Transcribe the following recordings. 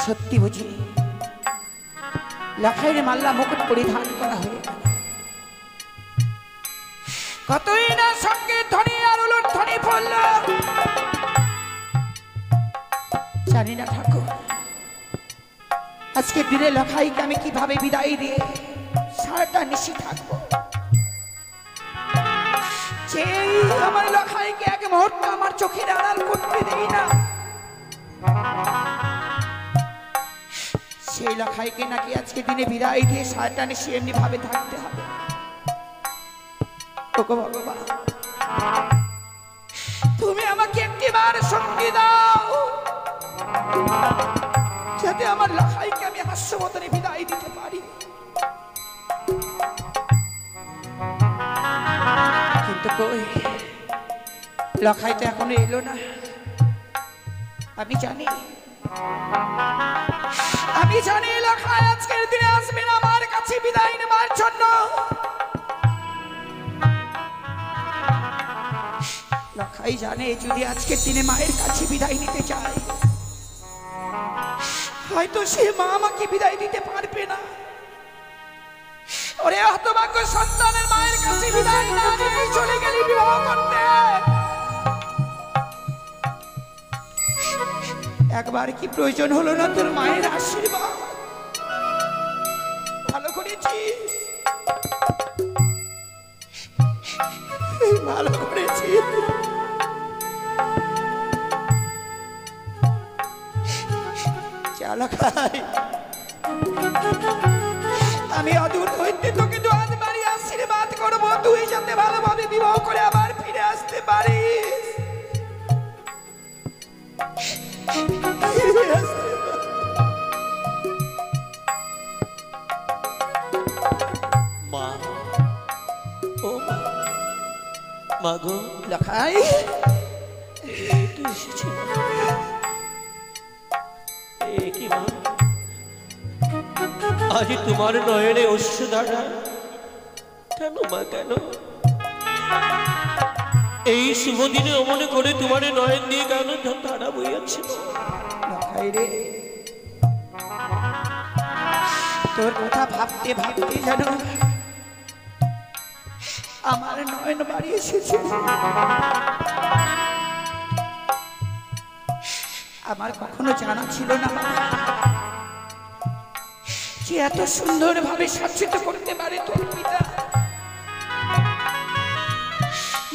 সত্যি বুঝি লখাইয়ের মাল্লা মুকুট পরিধান করা হয়ে গেল। কতই না সঙ্গে ধ্বনি আর উলুর ধ্বনি পড়ল, জানি না ঠাকুর আজকে দিনে লখাইকে আমি কিভাবে বিদায় দিয়ে সারাটা নিশি থাকবো। যেই আমার লখাইকে এক মুহূর্ত আমার চোখের আড়াল করতে দেই না, সেই লখাইকে নাকি আজকে দিনে বিদায় দিয়ে সারাটা নিশি এমনি ভাবে থাকতে হবে। ওগো ভগবান, তুমি আমাকে একটিবার শক্তি দাও যাতে আমার লখাইকে আমি হাস্যবদনে বিদায় দিতে পারি। কিন্তু কই লখাই তো এখনো এলো না। আমি জানি লখাই আজকের দিনে আসবে না আমার কাছে বিদায় নেবার জন্য। লখাই জানে যদি আজকের দিনে মায়ের কাছে বিদায় নিতে চায় হয়তো সে মা আমাকে বিদায় দিতে পারবে না। ওরে হতভাগ্য সন্তানের মায়ের কাছে বিদায় না দিয়ে চলে গেলি বিবাহ করতে। একবার কি প্রয়োজন হলো না তোর মায়ের আশীর্বাদ? ভালো করেছিস, ভালো করেছিস। আমি অদূর হইতে তোকে দোয়াত মারি আশীর্বাদ করবো, তুই যাতে ভালোভাবে বিবাহ করে আবার ফিরে আসতে পারিস। মা, ও মা, মা গো লখাই তুই এসেছিস? কি মা, আজ তোমার নয়নে অশ্রু ধারা কেন মা, কেন? এই শুভ দিনে অমনে করে তোমার নয়ন দিয়ে কেন ধারা বইয়াছে? লখাই রে, তোর কথা ভাবতে ভাবতে যেন আমার নয়ন বাড়ি এসেছে। আমার কখনো জানা ছিল না যে এত সুন্দর ভাবে সজ্জিত করতে পারে তোর পিতা।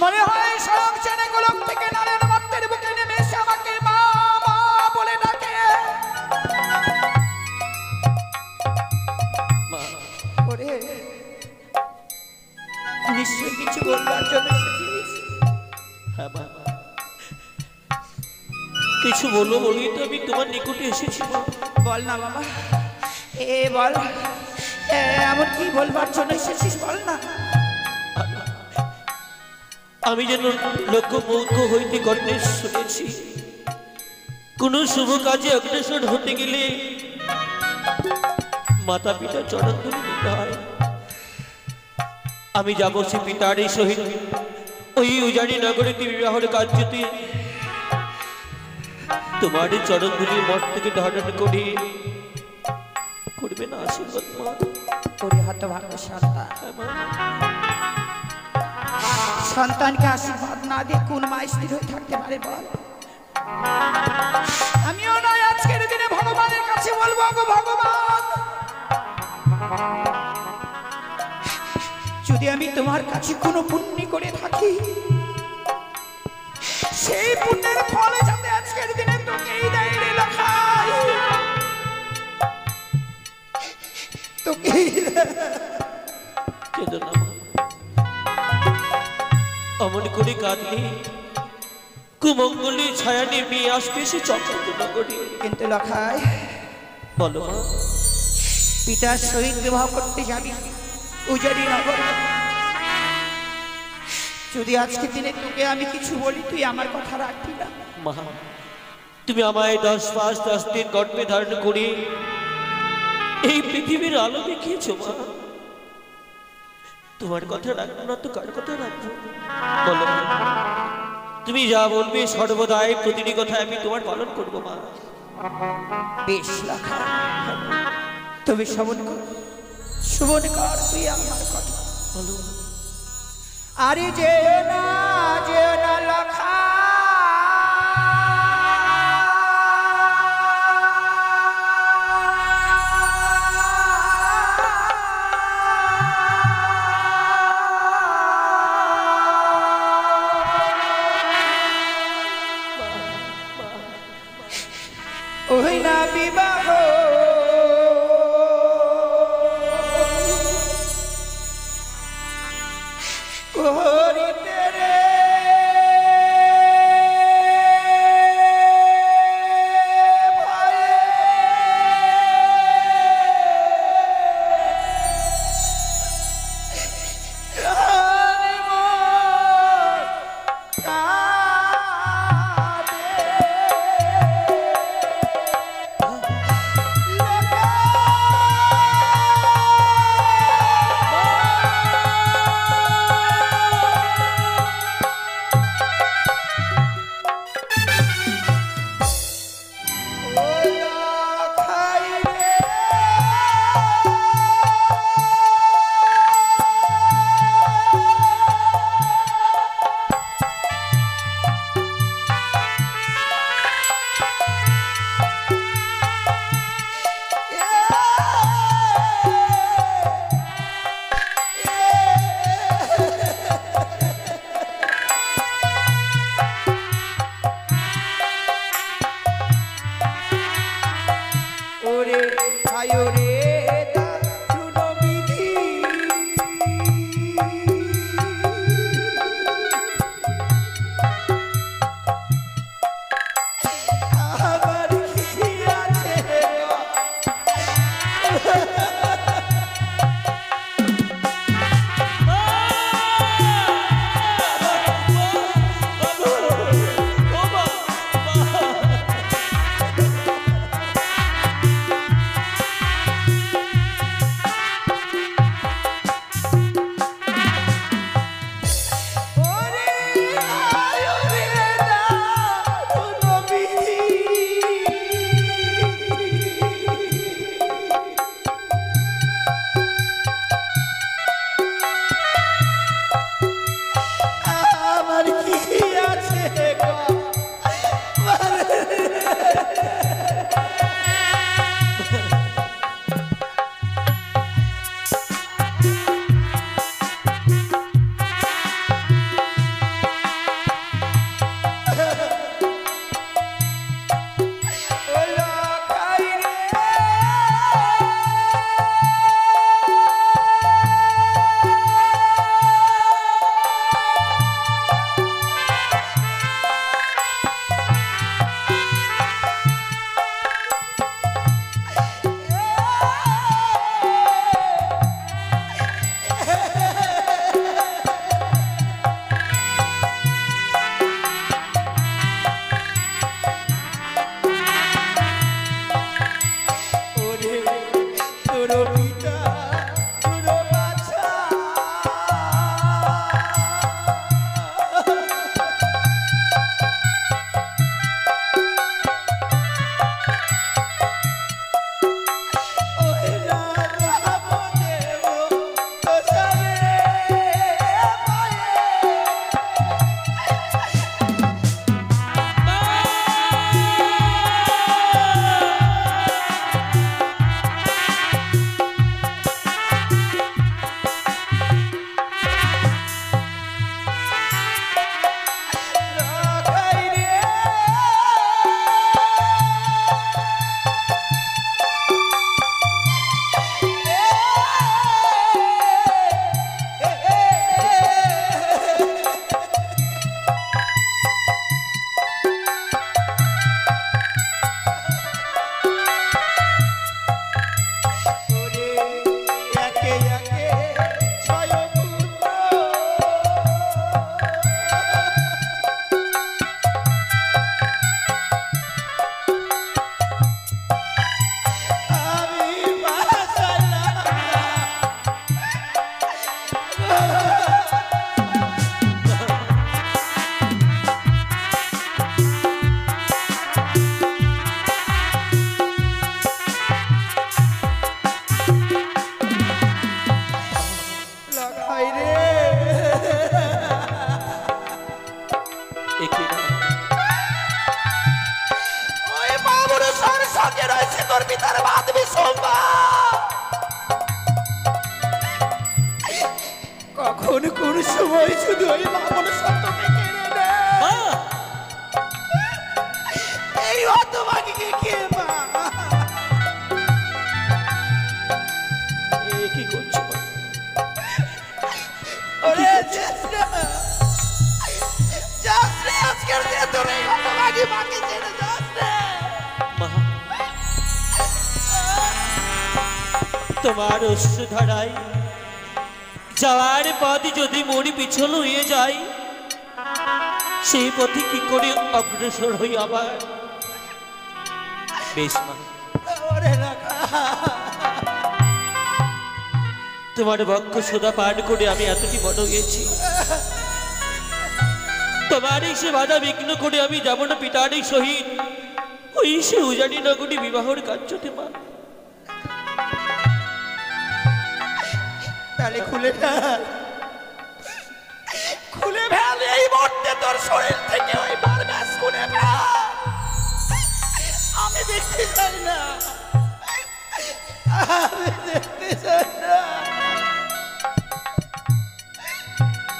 মনে হয় স্বয়ং চেনে গোলক থেকে নারায়ণ মর্তের বুকে নেমে এসে আমাকে মা মা বলে ডাকে। ওরে নিশ্চয়ই কিছু বলবার জন্য এসেছিস। হ্যাঁ মা, কিছু বলো বলি তো আমি তোমার নিকটে এসেছি। বল না বাবা, বল এমন কি বলবার জন্য এসেছিস, বল না। আমি যেন লোকমুখ হইতে গণেশ শুনেছি কোন শুভ কাজে অগ্রসর হতে গেলে মাতা পিতা চরণ ধরে নিতে হয়। আমি যাব সে পিতার সহিত ওই উজানি নগরে বিবাহের কার্যতে তোমার চরণ ধরে মঠ থেকে ধারণ করে করবে না আশীর্বাদ মা? ওরে হতভাগ্য সন্তান, সন্তানকে আশীর্বাদ না দিয়ে কোন মা স্থির হয়ে থাকতে পারে বল? আমিও নয় আজকের দিনে ভগবানের কাছে বলবো, গো ভগবান, যদি আমি তোমার কাছে কোনো পুণ্য করে থাকি সেই পুণ্যের ফলে যাতে আজকের দিনে তোকেই দেয় রে লখাই, তোকেই কেঁদো না মা, অমন করে কাঁদলে কুমঙ্গলের ছায়া নেমে আসবে সে চক্রান্ত নগরী। কিন্তু লখাই বলো মা, পিতার সহিত বিবাহ করতে যাবি উজানি নগর, যদি আজকে দিনে তোকে আমি কিছু বলি তুই আমার কথা রাখবি না? মা, তুমি আমায় 10 মাস 10 দিন গর্ভে ধারণ করে এই পৃথিবীর আলো দেখিয়েছো মা, তোমার কথা রাখবো না তো কার কথা রাখবো বলো? তুমি যা বলবে সর্বদাই প্রতিটি কথা আমি তোমার পালন করবো মা। বেশ রাখা, তুমি শ্রবণ কর, শ্রবণ কর তুই আমার কথা। বলো। আরে যে না লেখা, ওই না বিবাহ করিতে রে ভয়ে, প্রাণ মোর কাঁদে। এমন সময় শুধু ওই মা বলে সত্যকে কেড়ে নেয়। মা এই হতভাগীকে কে মা? এ কি করছো মা? ওরে যাস না, যাস রে, আজকের দিনে তোর এই হতভাগী মাকে ছেড়ে যাস রে। মা তোমার অশ্রু ধারায় যাওয়ার পথ যদি মরি পিছল হয়ে যায়, সেই পথে কি করে অগ্রসর হই আবার? বেশ মা, ওরে রাখা, তোমার বক্ষ সোদা পান করে আমি এতটি বড় হয়েছি, তোমার এই সে বাধা বিঘ্ন করে আমি যাব না পিতার সহিত ওই সে উজানি নগরী বিবাহর কার্যতে মা। তাহলে খুলে ফেল, খুলে ফেল এই মুহূর্তে তোর শরীর থেকে ওই বারব্যাস খুলে ফেল। আমি দেখতে চাই না, আমি দেখতে চাই না।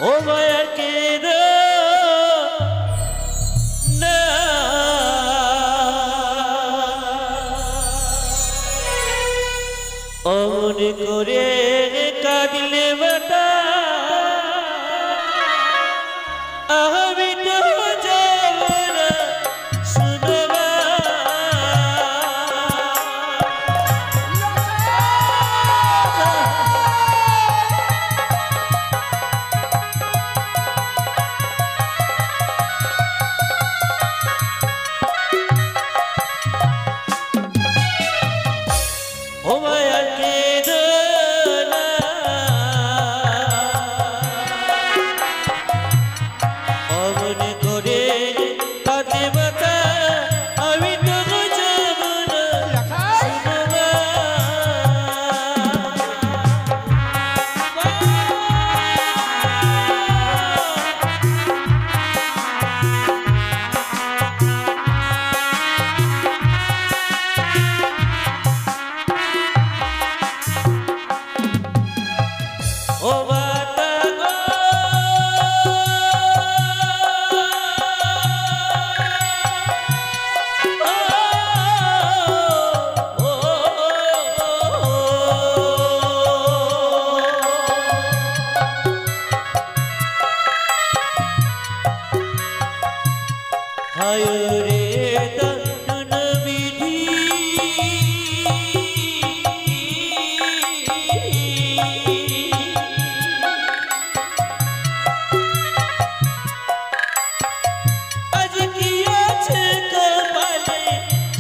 ও মায়া কেদো না, অমন করে কাঁদিলে বাতা আমি তো যাব না শুনবা। ও মায়া কেদো না, অমন করে কাঁদলে বাতা আমি তো যাব না শুনবা। ও বাতা গো, হায় রে দণ্ডন বিধি, আজ কি আছে কপালে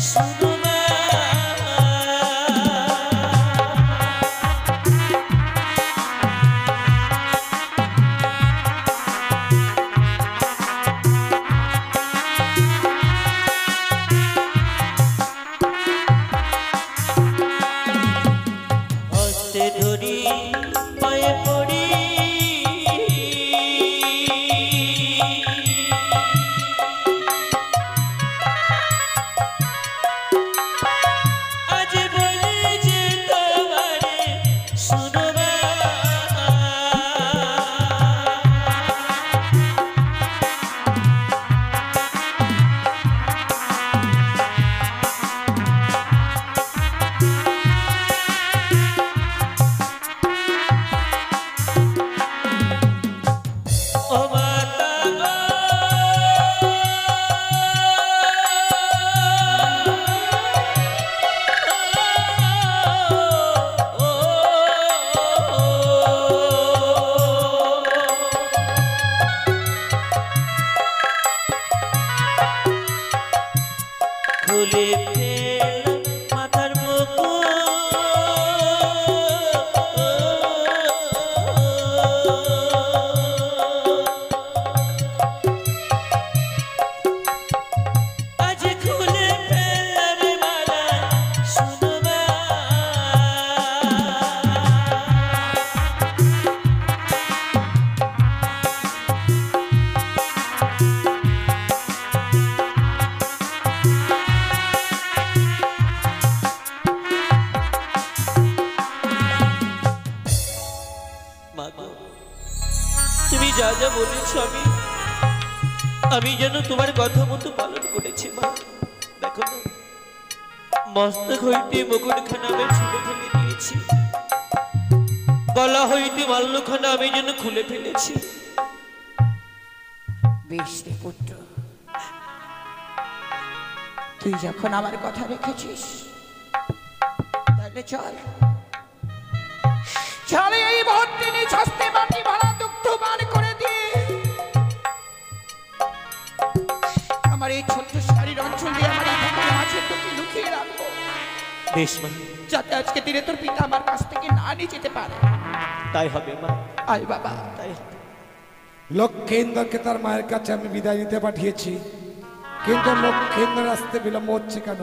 শুনবা। হস্তে ধরি পায়ে পড়ি, আজ বলি যে তোমারে শুনবা। ও মাতা গো, খুলে ফেল মাথার আজ খুলে ফেলার মালা শুনবা। যা বলেছ আমি যেন তোমার কথা মতো পালন করেছি মা। দেখো না, মস্তক হইতে মুকুটখানা আমি ছুটে ফেলে দিয়েছি, গলা হইতে মাল্যখানা আমি যেন খুলে ফেলেছি। বেশ রে পুত্র, তুই যখন আমার কথা রেখেছিস তাহলে চল চলে এই মুহূর্তে নিজ হস্তে মাটি ভরা দুগ্ধ পান করে দিয়ে আমার এই ছোট্ট শাড়ির অঞ্চলে আমার আছে তোকে লুকিয়ে রাখবো। বেশ মা, যাতে আজকে দিনে তোর পিতা আমার কাছ থেকে না নিয়ে যেতে পারে। তাই হবে মা, আয় বাবা, তাই হবে। লক্ষেন্দরকে তার মায়ের কাছে আমি বিদায় নিতে পাঠিয়েছি, কিন্তু লক্ষেন্দর আসতে বিলম্ব হচ্ছে কেন?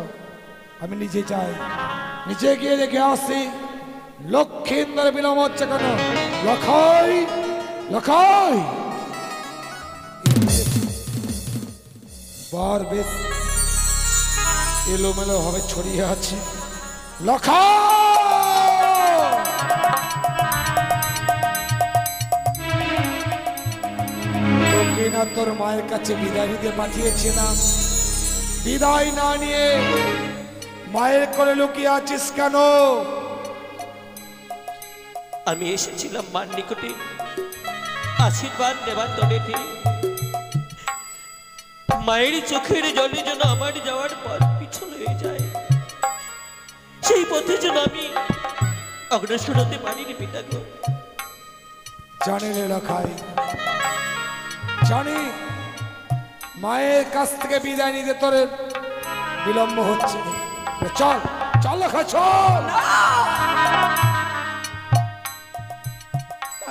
আমি নিজে যাই, নিজে গিয়ে দেখে আসি লক্ষেন্দর বিলম্ব হচ্ছে কেন। লখাই লখাই বার বেশ এলোমেলো ভাবে ছড়িয়ে আছে। লখাই তোকে না তোর মায়ের কাছে বিদায় নিতে পাঠিয়েছিলাম, বিদায় না নিয়ে মায়ের কোলে লুকিয়ে আছিস কেন? আমি এসেছিলাম মার নিকটে আশীর্বাদ নেবার তলেতে। মায়ের চোখের জলে যেন আমার যাওয়ার পথ পিছল হয়ে যায়, সেই পথে যেন আমি অগ্রসর হতে পারিনি পিতা গো। জানি রে লখাই, জানি মায়ের কাছ থেকে বিদায় নিতে তোর বিলম্ব হচ্ছে। চল চল লখাই চল।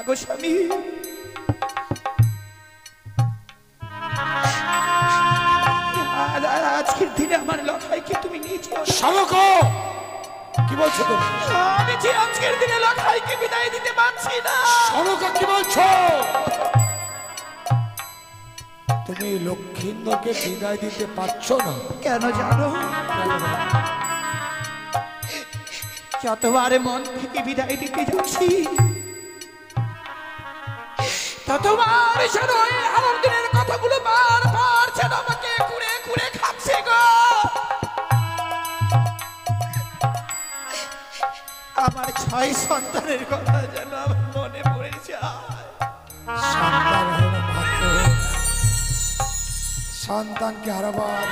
গো স্বামী, আজকের দিনে আমার লখাইকে তুমি নিয়েছি। শালক কি বলছো তুমি? আমি যে আজকের দিনে লখাইকে বিদায় দিতে পারছি না। শালক কি বলছো? তুমি লক্ষিন্দরকে বিদায় দিতে পারছো না কেন জানো? যতবার মন থেকে বিদায় দিতে যাচ্ছি ততবার যেন আমার দিনের কথাগুলো বারবার যেন আমাকে কুড়ে কুড়ে খাচ্ছে গো। আমার 6 সন্তানের কথা যেন আমার মনে পড়ে যায়। সন্তান হলো মাত্র, সন্তানকে হারাবার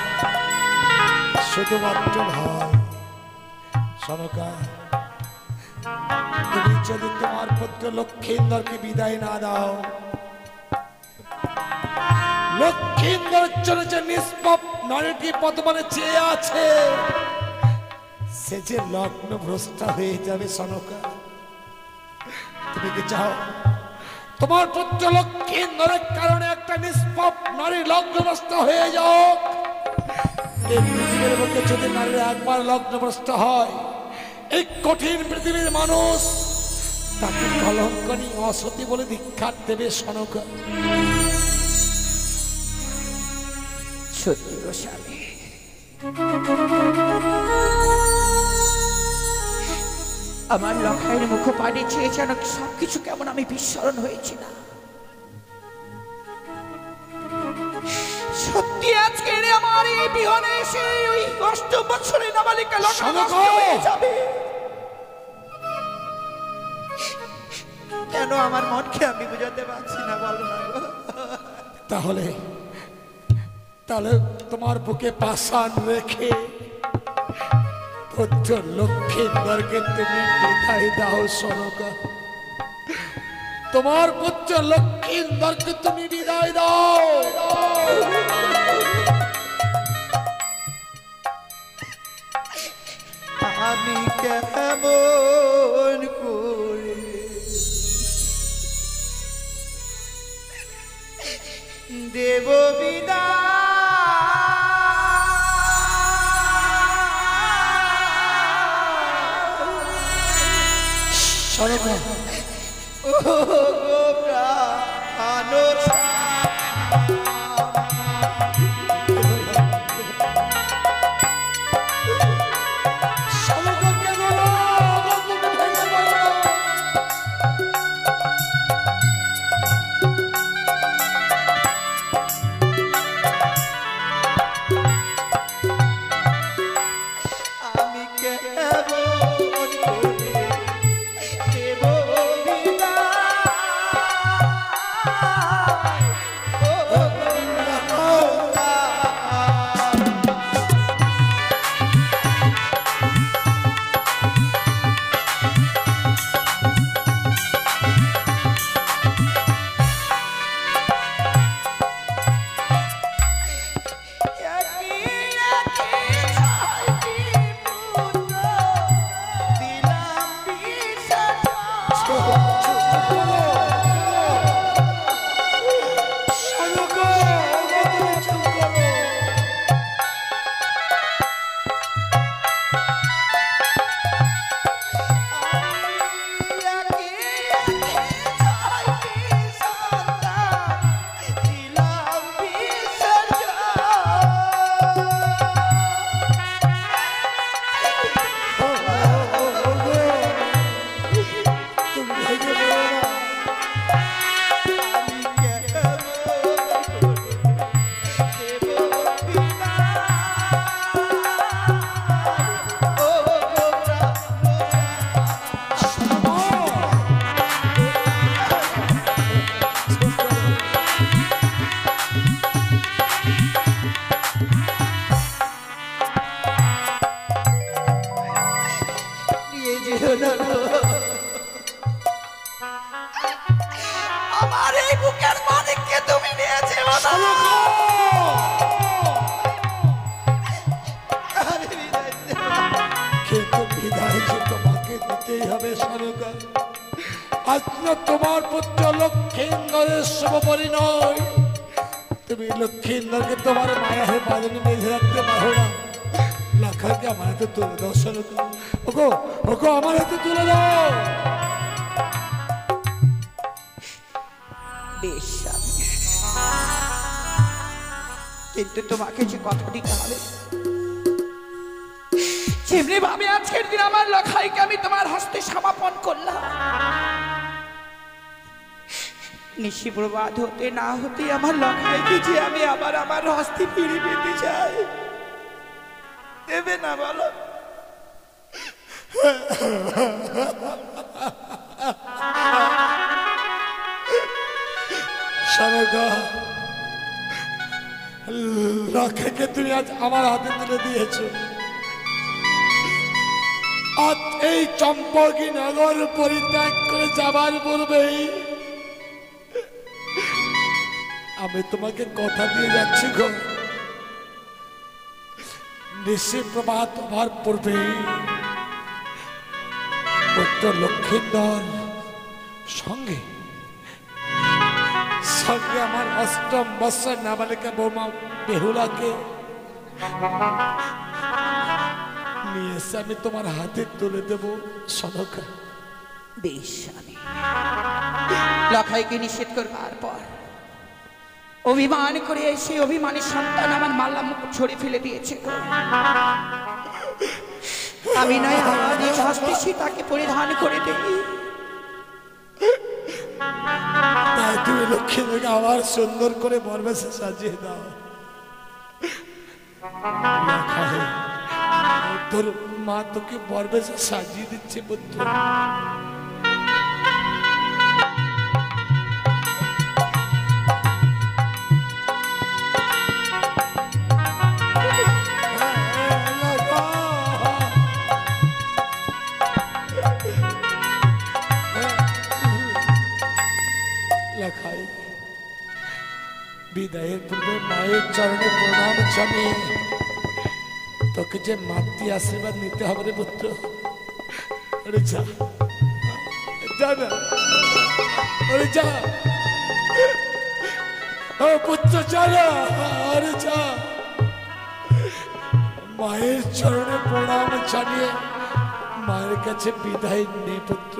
শুধুমাত্র ভয়। সনকা, তুমি যদি তোমার পুত্র লক্ষেন্দরকে বিদায় না দাও, লক্ষেন্দর জন্য যে নিষ্পাপ নারীটি বর্তমানে চেয়ে আছে, সে যে লগ্ন ভ্রষ্টা হয়ে যাবে। সনকা, তুমি কি চাও তোমার পুত্র লক্ষেন্দরের কারণে একটা নিষ্পাপ নারী লগ্নভ্রষ্ট হয়ে যাক? এই পৃথিবীর মধ্যে যদি নারীরা একবার লগ্নভ্রষ্ট হয়, এই কঠিন পৃথিবীর মানুষ তাকে কলঙ্কনী অসতী বলে দীক্ষা দেবে। সনকা, সত্যি গো স্বামী, আমার লখাইয়ের মুখ পানি চেয়ে যেন সবকিছু কেমন আমি বিস্মরণ হয়েছি না। সত্যি আজকে আমার এই বিহনে এসে ওই 8 বছরের নাবালিকা লগ্নভ্রষ্ট হয়ে যাবে। কেন আমার মনকে আমি বুঝাতে পারছি না, বলো না গো। তাহলে তাহলে তোমার বুকে পাষাণ রেখে পুত্র লক্ষেন্দরকে তুমি বিদায় দাও। সনকা, তোমার পুত্র লক্ষেন্দরকে তুমি বিদায় দাও। আমি কেমন করে দেব বিদায়? সনকা, ও গো প্রাণ আজ না তোমার পুত্র লক্ষীন্দরের শুভ পরিণয়, তুমি লক্ষীন্দরকে তোমার মায়ের বাঁধনে বেঁধে রাখতে পারো না। লাখাকে আমার হাতে তুলে দাও সনকা। ওগো ওগো আমার হাতে তুলে দাও। বেশ স্বামী, কিন্তু তোমাকে যে কথা দিতে হবে, যেমনি ভাবে আজকের দিন আমার লখাইকে আমি তোমার হস্তে সমাপন করলাম, নিশি প্রবাদ হতে না হতে আমার লখাইকে যে আমি আবার আমার হস্তে ফিরে পেতে চাই, দেবে না বলো? সনকা, লখাকে তুমি আজ আমার হাতে তুলে দিয়েছো। আজ এই চম্পকী নগর পরিত্যাগ করে যাবার পূর্বেই আমি তোমাকে কথা দিয়ে যাচ্ছি গো, নিশি প্রভাত হওয়ার পূর্বেই পুত্র লক্ষীন্দর সঙ্গে সঙ্গে আমার অষ্টম বৎসর নাবালিকা বৌমা বেহুলাকে নিয়ে এসে আমি তোমার হাতে তুলে দেব সনকা। বেশ স্বামী, লখাইকে নিষেধ করবার পর অভিমান করে এসে অভিমানী সন্তান আমার মাল্লা মুকুট ছড়ে ফেলে দিয়েছে গো। আমি নয় আজ এই হস্তে সীতাকে পরিধান করে দেই। তাই তুমি লক্ষ্মীকে আবার সুন্দর করে বরবেশে সাজিয়ে দাও। লখাই, তোর মা তোকে বরবেশে সাজিয়ে দিচ্ছে পুত্র। লখাই, বিদায়ের পূর্বে মায়ের চরণে প্রণাম জানিয়ে তোকে যে মাতৃ আশীর্বাদ নিতে হবে রে পুত্র। আরে যা, যা না, আরে যা, ও পুত্র যা না, আরে যা। মায়ের চরণে প্রণাম জানিয়ে মায়ের কাছে বিদায় নে পুত্র।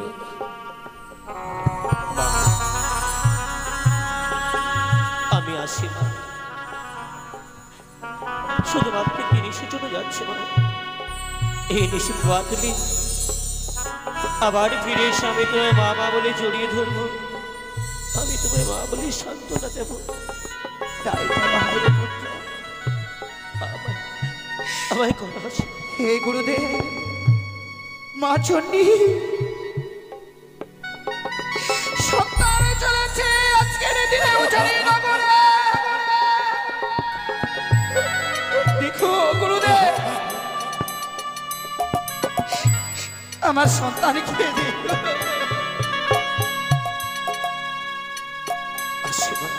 আমি আসি মা, শুধুমাত্র তিরিশের জন্য যাচ্ছে মা। এই নিশি প্রভাতলি আবার ফিরে এসে আমি তোমায় মা মা বলে জড়িয়ে ধরবো, আমি তোমায় মা বলে সান্ত্বনা দেব। তাই তো ভাইরে পুত্র। আমায় করা আছে। হে গুরুদেব, মা চণ্ডী সন্তান চলেছে আজকের দিনে উজানি নগরে। দেখো গুরুদেব, আমার সন্তান খেয়ে দেখো। আসি মা,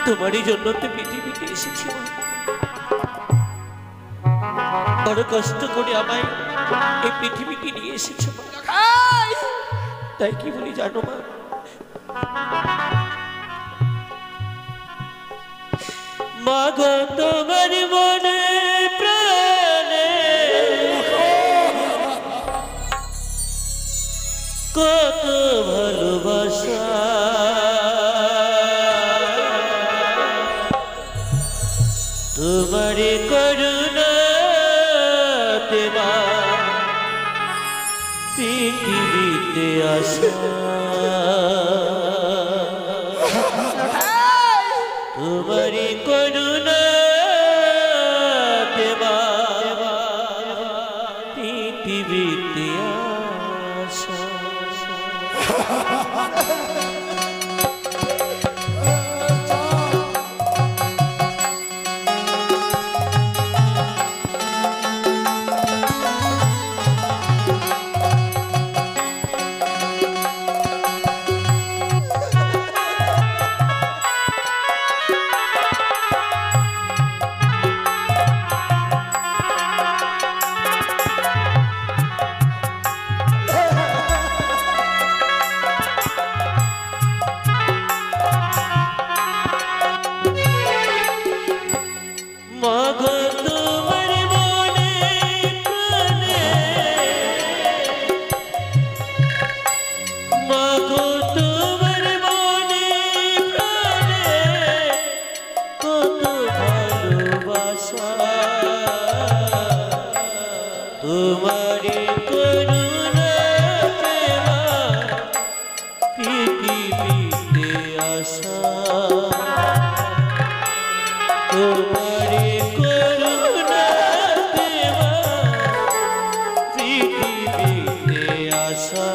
তোমারই জন্য তো পৃথিবীতে এসেছি মা। বড় কষ্ট করে আমায় এই পৃথিবীকে নিয়ে এসেছো মা। তাই কি বলি জানো মা, মা গো তোমার মনে প্রাণে কত ভালোবাসা, তোমার করুণাতে মা পৃথিবীতে আসা, তোমার করুণাতে মা পৃথিবীতে আসা। পৃথিবীতে আসা তোমারে করুণা দেওয়া পৃথিবীতে আসা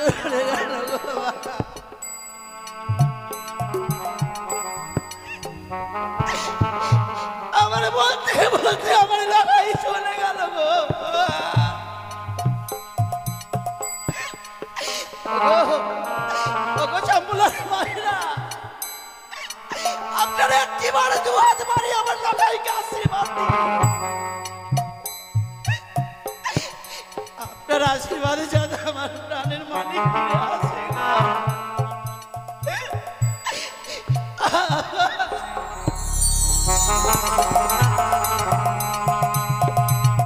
চলে গেল গো বাবা। আমার বলতে বলতে আমার লড়াই চলে গেল গো। ওগো চাম্বুলার মায়েরা, আপনারা একটিবারে দু হাত মারি আমার লড়াইকে আশীর্বাদ দিন। আপনার আশীর্বাদে যাতে আমার প্রাণের মালিক ফিরে আসে না।